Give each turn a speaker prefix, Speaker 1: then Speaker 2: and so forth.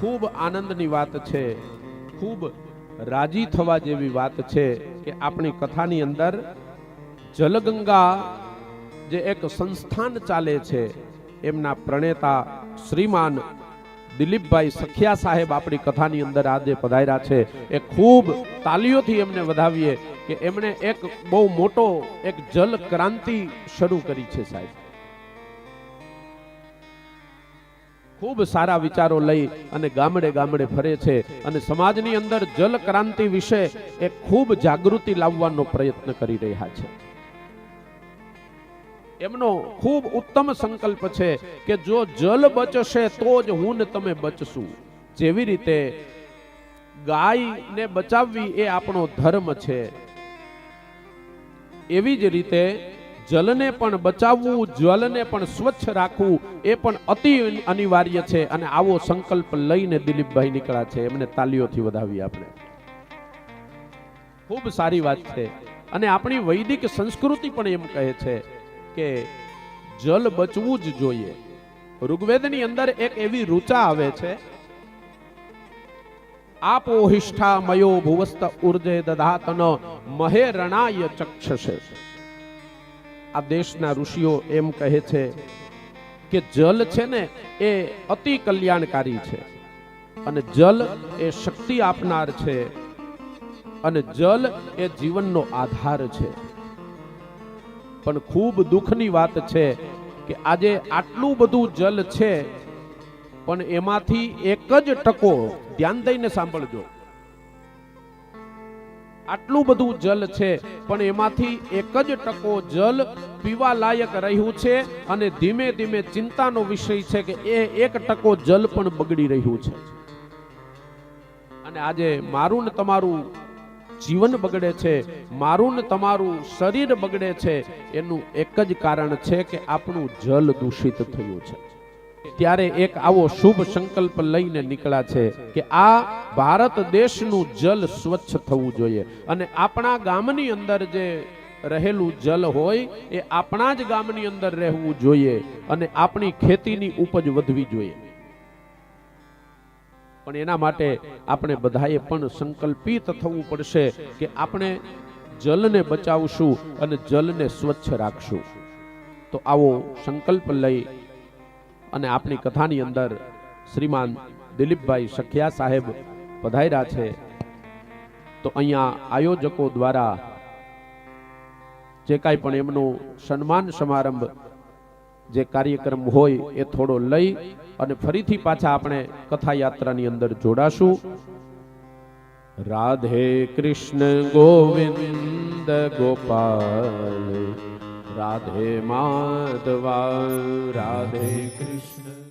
Speaker 1: ખૂબ આનંદની વાત છે, ખૂબ રાજી થવા જેવી વાત છે કે આપણી કથાની અંદર જલગંગા જે એક સંસ્થાન ચાલે છે એમના પ્રણેતા શ્રીમાન દિલીપભાઈ સખિયા સાહેબ આપણી કથાની અંદર આજે પધાર્યા છે. એ ખૂબ તાલીઓથી એમને વધાવીએ કે એમણે એક બહુ મોટો એક જલ ક્રાંતિ શરૂ કરી છે સાહેબ. ખૂબ સારા વિચારો લઈ અને ગામડે ગામડે ફરે છે અને સમાજની અંદર જલ ક્રાંતિ વિશે એક ખૂબ જાગૃતિ લાવવાનો પ્રયત્ન કરી રહ્યા છે. એમનો ખૂબ ઉત્તમ સંકલ્પ છે કે જો જલ બચશે તો જ હું ને તમે બચશું. જેવી રીતે ગાયને બચાવવી એ આપણો ધર્મ છે, એવી જ રીતે જલને પણ બચાવવું, જલને પણ સ્વચ્છ રાખવું એ પણ અતિ અનિવાર્ય છે. અને આવો સંકલ્પ લઈને દિલીપભાઈ નીકળ્યા છે. એમને તાલીઓથી વધાવી આપણે. ખૂબ સારી વાત છે. અને આપણી વૈદિક સંસ્કૃતિ પણ એમ કહે છે કે જલ બચવું જ જોઈએ. ઋગ્વેદની અંદર એક એવી ઋચા આવે છે, આપોહિષ્ઠા મયો ભુવસ્ત ઉર્જે દધાતન મહે રણાય ચક્ષસે. આ દેશના ઋષિઓ એમ કહે છે કે જલ છે ને એ અતિ કલ્યાણકારી છે અને જલ એ શક્તિ આપનાર છે અને જલ એ જીવનનો આધાર છે. પણ ખૂબ દુઃખની વાત છે કે આજે આટલું બધું જલ છે પણ એમાંથી એક જ ટકો, ધ્યાન દઈને સાંભળજો, આટલું બધું જલ છે પણ એમાંથી એક જ ટકો જલ પીવા લાયક રહ્યું છે અને ધીમે ધીમે ચિંતાનો વિષય છે કે એ એક ટકો જલ પણ બગડી રહ્યું છે. અને આજે મારું ને તમારું જીવન બગડે છે, મારું ને તમારું શરીર બગડે છે, એનું એક જ કારણ છે કે આપણું જલ દૂષિત થયું છે. ત્યારે એક આવો શુભ સંકલ્પ લઈને નીકળ્યા છે કે આ ભારત દેશનું જલ સ્વચ્છ થવું જોઈએ અને આપણા ગામની અંદર જે રહેલું જલ હોય એ આપણા જ ગામની અંદર રહેવું જોઈએ અને આપણી ખેતીની ઉપજ વધવી જોઈએ. પણ એના માટે આપણે બધાએ પણ સંકલ્પિત થવું પડશે કે આપણે જલને બચાવશું અને જલને સ્વચ્છ રાખશું. તો આવો સંકલ્પ લઈ અને આપણી કથાની અંદર શ્રીમાન દિલીપભાઈ સખિયા સાહેબ પધાર્યા છે. તો અહીંયા આયોજકો દ્વારા જે કાંઈ પણ એમનું સન્માન સમારંભ જે કાર્યક્રમ હોય એ થોડો લઈ અને ફરીથી પાછા આપણે કથા યાત્રાની અંદર જોડાશું. રાધે કૃષ્ણ ગોવિંદ ગોપાલ, રાધે માધવા, રાધે કૃષ્ણ.